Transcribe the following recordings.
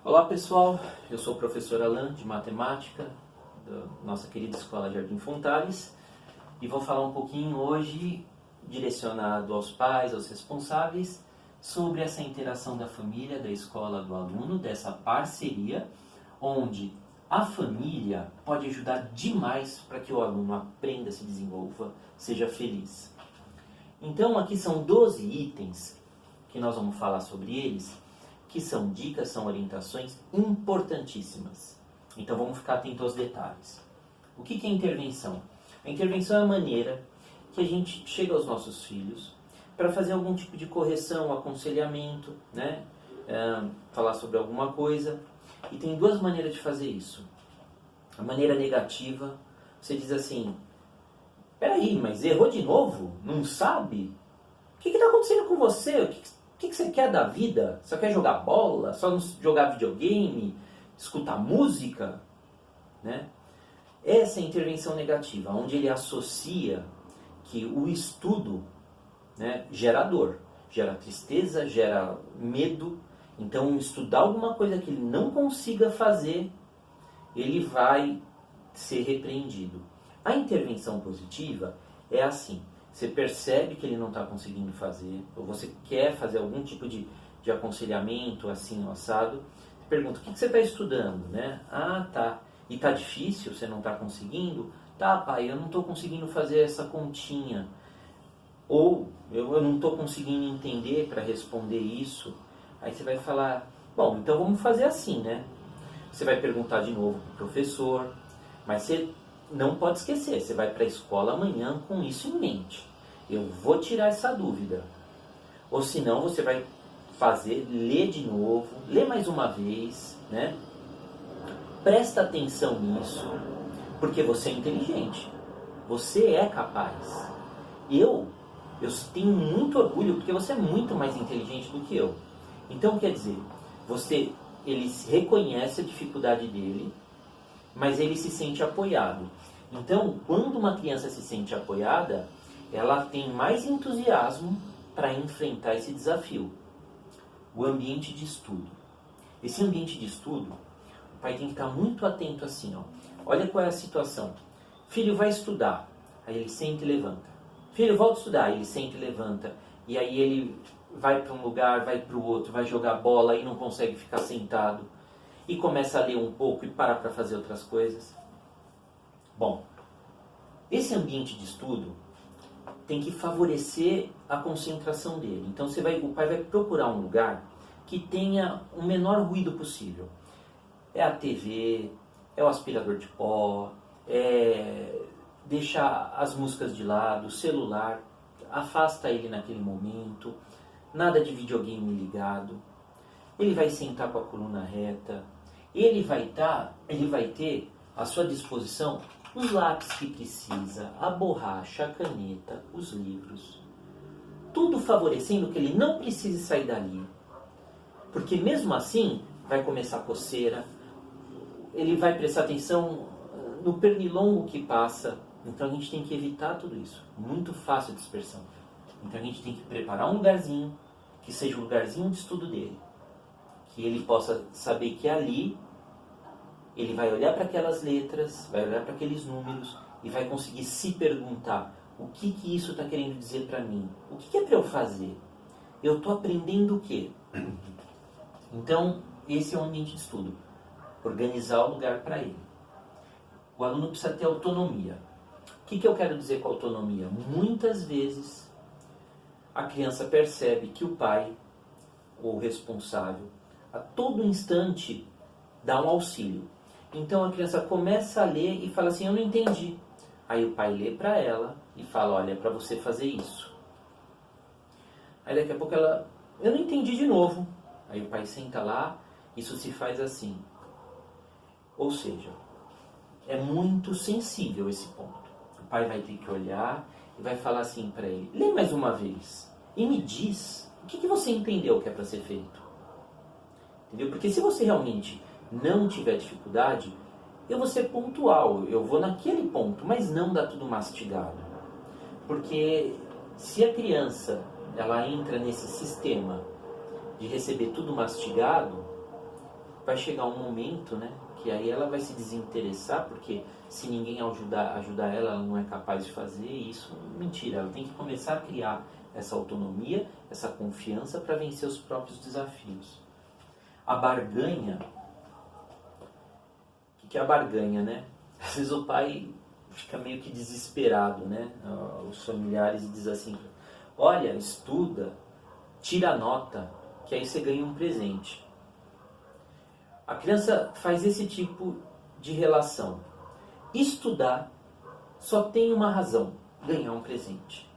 Olá pessoal, eu sou o professor Alan de Matemática, da nossa querida Escola Jardim Fontales, e vou falar um pouquinho hoje, direcionado aos pais, aos responsáveis, sobre essa interação da família, da escola, do aluno, dessa parceria, onde a família pode ajudar demais para que o aluno aprenda, se desenvolva, seja feliz. Então aqui são 12 itens que nós vamos falar sobre eles, que são dicas, são orientações importantíssimas. Então vamos ficar atentos aos detalhes. O que é intervenção? A intervenção é a maneira que a gente chega aos nossos filhos para fazer algum tipo de correção, aconselhamento, né? Falar sobre alguma coisa. E tem duas maneiras de fazer isso. A maneira negativa, você diz assim: peraí, mas errou de novo? Não sabe? O que está acontecendo com você? O que você quer da vida? Só quer jogar bola? Só não jogar videogame? Escutar música? Né? Essa é a intervenção negativa, onde ele associa que o estudo, né, gera dor, gera tristeza, gera medo. Então, estudar alguma coisa que ele não consiga fazer, ele vai ser repreendido. A intervenção positiva é assim: você percebe que ele não está conseguindo fazer, ou você quer fazer algum tipo de aconselhamento, assim, assado, pergunta: o que você está estudando? Né? Ah, tá. E tá difícil? Você não está conseguindo? Tá, pai, eu não estou conseguindo fazer essa continha. Ou eu não estou conseguindo entender para responder isso. Aí você vai falar: bom, então vamos fazer assim, né? Você vai perguntar de novo para o professor, mas você não pode esquecer, você vai para a escola amanhã com isso em mente. Eu vou tirar essa dúvida. Ou senão você vai fazer, ler de novo, ler mais uma vez, né? Presta atenção nisso, porque você é inteligente. Você é capaz. Eu tenho muito orgulho porque você é muito mais inteligente do que eu. Então, quer dizer, ele reconhece a dificuldade dele, mas ele se sente apoiado. Então, quando uma criança se sente apoiada, ela tem mais entusiasmo para enfrentar esse desafio. O ambiente de estudo. Esse ambiente de estudo, o pai tem que estar muito atento assim, ó. Olha qual é a situação. Filho vai estudar, aí ele senta e levanta. Filho, volta a estudar, aí ele senta e levanta. E aí ele vai para um lugar, vai para o outro, vai jogar bola e não consegue ficar sentado. E começa a ler um pouco e parar para fazer outras coisas. Bom, esse ambiente de estudo tem que favorecer a concentração dele. Então o pai vai procurar um lugar que tenha o menor ruído possível. É a TV, é o aspirador de pó, é deixar as músicas de lado, o celular, afasta ele naquele momento, nada de videogame ligado. Ele vai sentar com a coluna reta, ele vai ter à sua disposição os lápis que precisa, a borracha, a caneta, os livros. Tudo favorecendo que ele não precise sair dali. Porque mesmo assim, vai começar a coceira, ele vai prestar atenção no pernilongo que passa. Então a gente tem que evitar tudo isso. Muito fácil a dispersão. Então a gente tem que preparar um lugarzinho, que seja o lugarzinho de estudo dele. Que ele possa saber que ali ele vai olhar para aquelas letras, vai olhar para aqueles números e vai conseguir se perguntar: o que isso está querendo dizer para mim? O que é para eu fazer? Eu estou aprendendo o quê? Então, esse é o ambiente de estudo. Organizar o lugar para ele. O aluno precisa ter autonomia. O que eu quero dizer com autonomia? Muitas vezes a criança percebe que o pai, ou o responsável, a todo instante dá um auxílio. Então a criança começa a ler e fala assim: eu não entendi. Aí o pai lê para ela e fala: olha, é para você fazer isso. Aí daqui a pouco ela: eu não entendi de novo. Aí o pai senta lá, isso se faz assim. Ou seja, é muito sensível esse ponto. O pai vai ter que olhar e vai falar assim para ele: lê mais uma vez e me diz o que você entendeu que é para ser feito. Entendeu? Porque se você realmente não tiver dificuldade, eu vou ser pontual, eu vou naquele ponto, mas não dá tudo mastigado. Porque se a criança ela entra nesse sistema de receber tudo mastigado, vai chegar um momento, né, que aí ela vai se desinteressar, porque se ninguém ajudar ela, ela não é capaz de fazer isso. Mentira, ela tem que começar a criar essa autonomia, essa confiança para vencer os próprios desafios. A barganha, o que é a barganha, né? Às vezes o pai fica meio que desesperado, né? Os familiares dizem assim, olha, estuda, tira a nota, que aí você ganha um presente. A criança faz esse tipo de relação. Estudar só tem uma razão, ganhar um presente.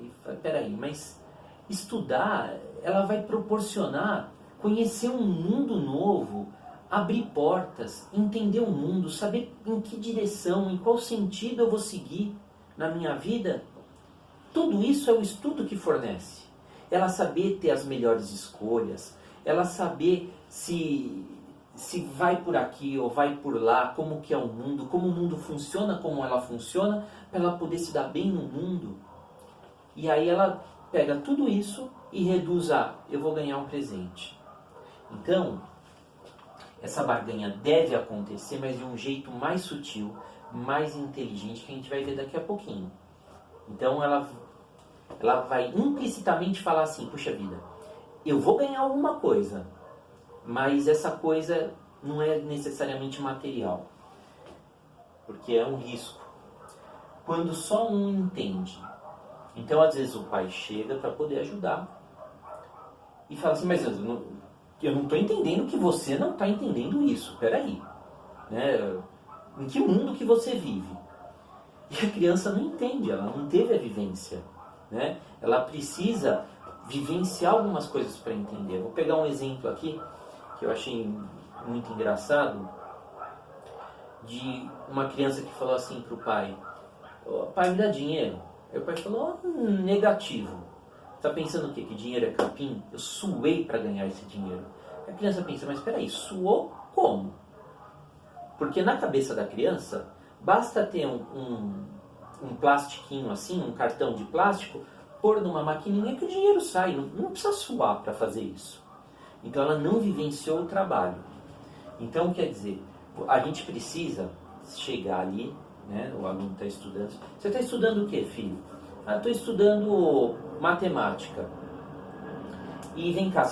E fala, peraí, mas estudar, ela vai proporcionar conhecer um mundo novo, abrir portas, entender o mundo, saber em que direção, em qual sentido eu vou seguir na minha vida. Tudo isso é o estudo que fornece. Ela saber ter as melhores escolhas, ela saber se vai por aqui ou vai por lá, como que é o mundo, como o mundo funciona, como ela funciona, para ela poder se dar bem no mundo. E aí ela pega tudo isso e reduz a, eu vou ganhar um presente. Então, essa barganha deve acontecer, mas de um jeito mais sutil, mais inteligente, que a gente vai ver daqui a pouquinho. Então ela vai implicitamente falar assim, puxa vida, eu vou ganhar alguma coisa, mas essa coisa não é necessariamente material, porque é um risco. Quando só um entende. Então às vezes o pai chega para poder ajudar e fala assim, mas eu não estou entendendo que você não está entendendo isso, peraí, né? Em que mundo que você vive? E a criança não entende, ela não teve a vivência, né? Ela precisa vivenciar algumas coisas para entender. Vou pegar um exemplo aqui, que eu achei muito engraçado, de uma criança que falou assim para o pai, pai, me dá dinheiro. Aí o pai falou, negativo. Tá pensando o quê? Que dinheiro é capim? Eu suei para ganhar esse dinheiro. A criança pensa, mas espera aí, suou como? Porque na cabeça da criança, basta ter um plastiquinho assim, um cartão de plástico, pôr numa maquininha que o dinheiro sai. Não precisa suar para fazer isso. Então ela não vivenciou o trabalho. Então quer dizer, a gente precisa chegar ali, né? O aluno está estudando. Você está estudando o quê, filho? Estou estudando matemática. E vem cá,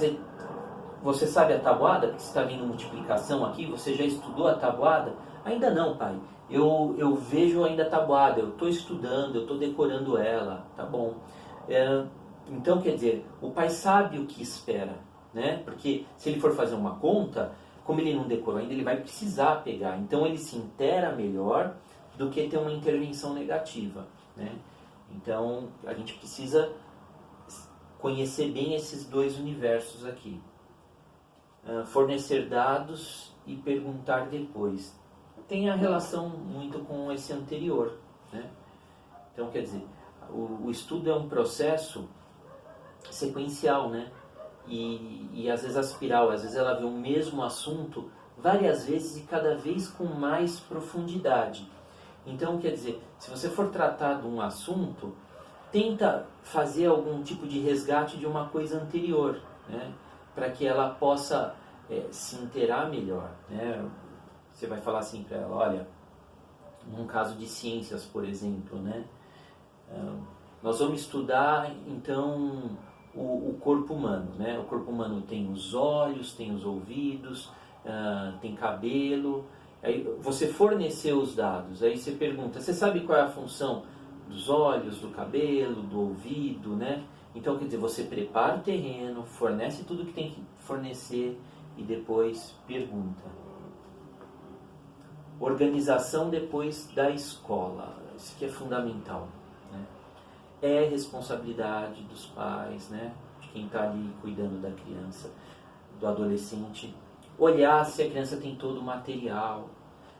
você sabe a tabuada? Porque você está vendo multiplicação aqui, você já estudou a tabuada? Ainda não, pai. Eu vejo ainda a tabuada, eu estou estudando, eu estou decorando ela, tá bom. Então, quer dizer, o pai sabe o que espera, né? Porque se ele for fazer uma conta, como ele não decorou ainda, ele vai precisar pegar. Então, ele se inteira melhor do que ter uma intervenção negativa, né? Então, a gente precisa conhecer bem esses dois universos aqui. Fornecer dados e perguntar depois. Tem a relação muito com esse anterior, né? Então, quer dizer, o estudo é um processo sequencial, né? E às vezes a espiral, às vezes ela vê o mesmo assunto várias vezes e cada vez com mais profundidade. Então, quer dizer, se você for tratar de um assunto, tenta fazer algum tipo de resgate de uma coisa anterior, né? Para que ela possa se inteirar melhor, né? Você vai falar assim para ela, olha, num caso de ciências, por exemplo, né? Nós vamos estudar, então, o corpo humano, né? O corpo humano tem os olhos, tem os ouvidos, tem cabelo. Aí você forneceu os dados, aí você pergunta, você sabe qual é a função dos olhos, do cabelo, do ouvido, né? Então, quer dizer, você prepara o terreno, fornece tudo que tem que fornecer e depois pergunta. Organização depois da escola, isso que é fundamental, né? É responsabilidade dos pais, né? De quem está ali cuidando da criança, do adolescente, olhar se a criança tem todo o material,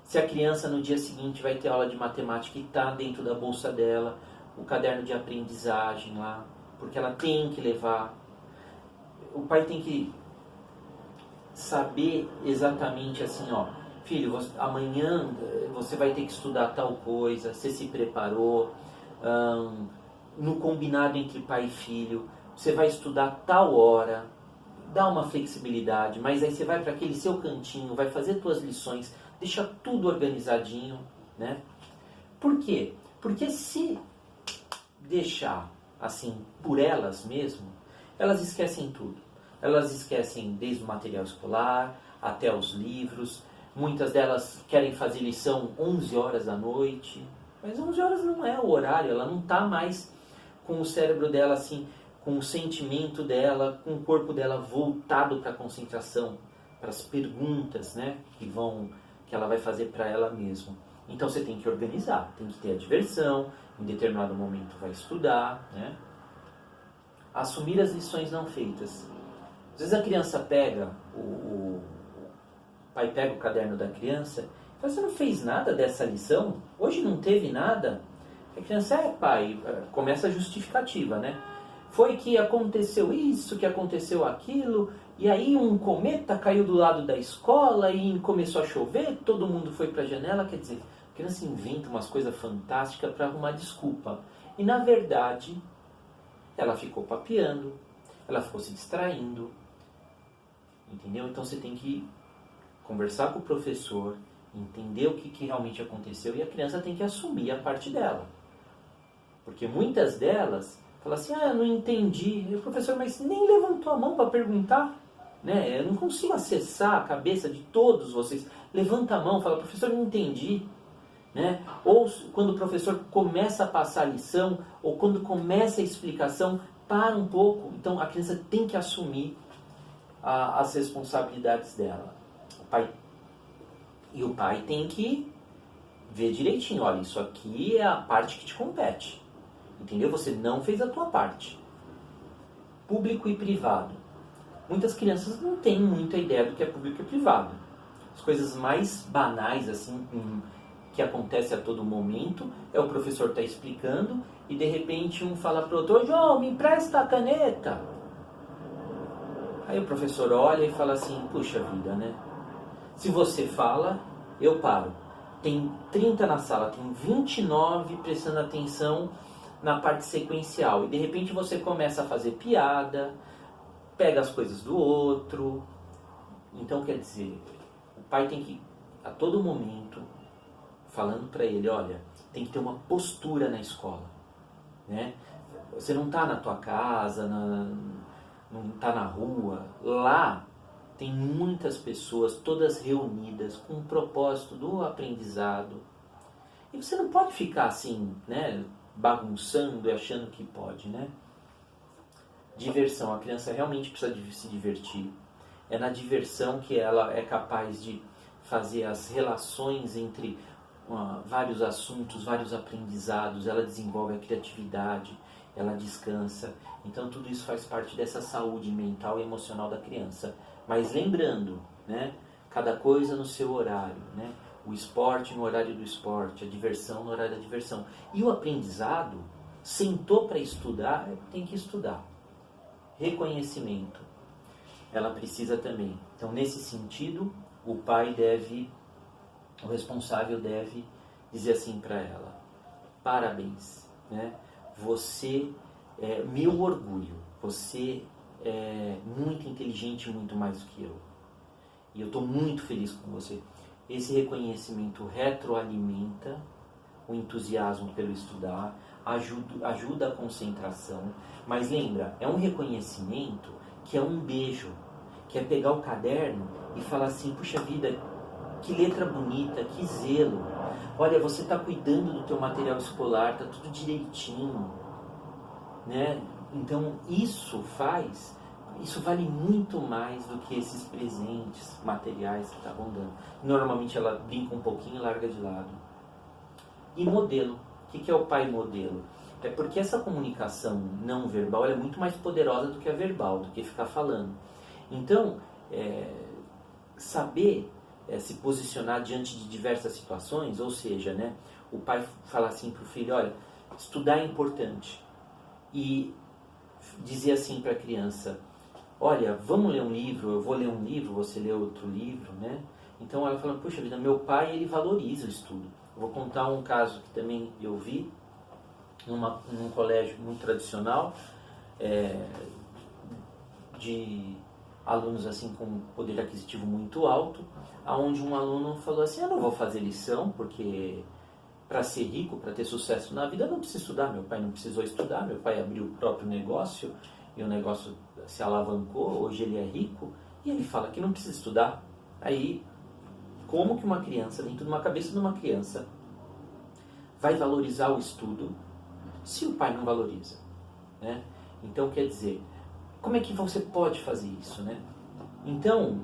se a criança no dia seguinte vai ter aula de matemática e está dentro da bolsa dela, o caderno de aprendizagem lá, porque ela tem que levar. O pai tem que saber exatamente assim, ó, filho, amanhã você vai ter que estudar tal coisa, você se preparou, no combinado entre pai e filho, você vai estudar tal hora, dá uma flexibilidade, mas aí você vai para aquele seu cantinho, vai fazer suas lições, deixa tudo organizadinho, né? Por quê? Porque se deixar assim por elas mesmo, elas esquecem tudo. Elas esquecem desde o material escolar até os livros. Muitas delas querem fazer lição 11 horas da noite, mas 11 horas não é o horário, ela não está mais com o cérebro dela assim, com o sentimento dela, com o corpo dela voltado para a concentração, para as perguntas, né, que ela vai fazer para ela mesma. Então você tem que organizar, tem que ter a diversão, em determinado momento vai estudar, né? Assumir as lições não feitas. Às vezes a criança pega, o pai pega o caderno da criança e fala, você não fez nada dessa lição? Hoje não teve nada? A criança, pai, começa a justificativa, né? Foi que aconteceu isso, que aconteceu aquilo, e aí um cometa caiu do lado da escola e começou a chover, todo mundo foi para a janela. Quer dizer, a criança inventa umas coisas fantásticas para arrumar desculpa. E na verdade, ela ficou papeando, ela ficou se distraindo, entendeu? Então você tem que conversar com o professor, entender o que realmente aconteceu, e a criança tem que assumir a parte dela. Porque muitas delas falam assim, eu não entendi. E o professor, mas nem levantou a mão para perguntar, né? Eu não consigo acessar a cabeça de todos vocês. Levanta a mão, fala, professor, não entendi. Né? Ou quando o professor começa a passar a lição, ou quando começa a explicação, para um pouco. Então a criança tem que assumir as responsabilidades dela. O pai tem que ver direitinho, olha, isso aqui é a parte que te compete. Entendeu? Você não fez a tua parte. Público e privado. Muitas crianças não têm muita ideia do que é público e privado. As coisas mais banais, assim, que acontece a todo momento, é o professor estar explicando e de repente um fala para o outro, João, me empresta a caneta. Aí o professor olha e fala assim, puxa vida, né? Se você fala, eu paro. Tem 30 na sala, tem 29 prestando atenção na parte sequencial. E de repente você começa a fazer piada, pega as coisas do outro. Então, quer dizer, o pai tem que, a todo momento, falando para ele, olha, tem que ter uma postura na escola, né? Você não está na tua casa, não está na rua. Lá tem muitas pessoas, todas reunidas, com o propósito do aprendizado. E você não pode ficar assim, né, bagunçando e achando que pode, né? Diversão. A criança realmente precisa se divertir. É na diversão que ela é capaz de fazer as relações entre vários assuntos, vários aprendizados. Ela desenvolve a criatividade, ela descansa. Então tudo isso faz parte dessa saúde mental e emocional da criança. Mas lembrando, né, cada coisa no seu horário, né? O esporte no horário do esporte, a diversão no horário da diversão. E o aprendizado, sentou para estudar, tem que estudar. Reconhecimento, ela precisa também. Então, nesse sentido, o responsável deve dizer assim para ela, parabéns, né? Você é meu orgulho, você é muito inteligente, muito mais do que eu. E eu estou muito feliz com você. Esse reconhecimento retroalimenta o entusiasmo pelo estudar, ajuda a concentração, mas lembra, é um reconhecimento que é um beijo, que é pegar o caderno e falar assim, puxa vida, que letra bonita, que zelo, olha, você está cuidando do teu material escolar, está tudo direitinho, né? Então isso vale muito mais do que esses presentes materiais que estavam dando. Normalmente ela brinca um pouquinho e larga de lado. E modelo. O que é o pai modelo? É porque essa comunicação não verbal é muito mais poderosa do que a verbal, do que ficar falando. Então, saber se posicionar diante de diversas situações, ou seja, né, o pai fala assim para o filho, olha, estudar é importante. E dizer assim para a criança, olha, vamos ler um livro, eu vou ler um livro, você lê outro livro, né? Então ela fala, puxa vida, meu pai, ele valoriza o estudo. Eu vou contar um caso que também eu vi num colégio muito tradicional, de alunos assim com poder aquisitivo muito alto, aonde um aluno falou assim: eu não vou fazer lição porque para ser rico, para ter sucesso na vida, eu não preciso estudar. Meu pai não precisou estudar, meu pai abriu o próprio negócio e o negócio se alavancou, hoje ele é rico, e ele fala que não precisa estudar. Aí, como que uma criança, dentro de uma cabeça de uma criança, vai valorizar o estudo se o pai não valoriza, né? Então, quer dizer, como é que você pode fazer isso, né? Então,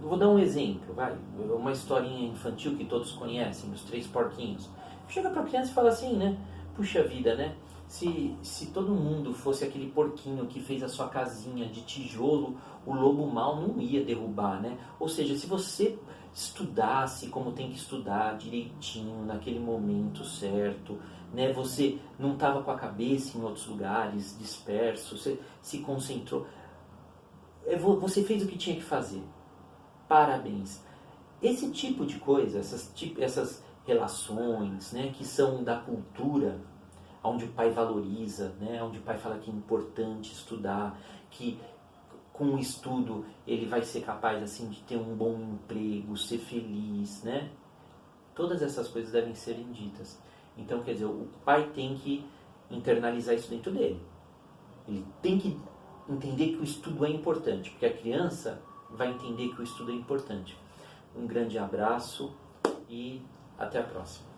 vou dar um exemplo, vai, uma historinha infantil que todos conhecem, os três porquinhos. Chega para a criança e fala assim, né? Puxa vida, né? Se todo mundo fosse aquele porquinho que fez a sua casinha de tijolo, o lobo mau não ia derrubar, né? Ou seja, se você estudasse como tem que estudar direitinho, naquele momento certo, né? Você não estava com a cabeça em outros lugares, disperso, você se concentrou. Você fez o que tinha que fazer. Parabéns. Esse tipo de coisa, essas relações, né, que são da cultura, onde o pai valoriza, né, onde o pai fala que é importante estudar, que com o estudo ele vai ser capaz assim de ter um bom emprego, ser feliz, né? Todas essas coisas devem ser ditas. Então, quer dizer, o pai tem que internalizar isso dentro dele. Ele tem que entender que o estudo é importante, porque a criança vai entender que o estudo é importante. Um grande abraço e até a próxima.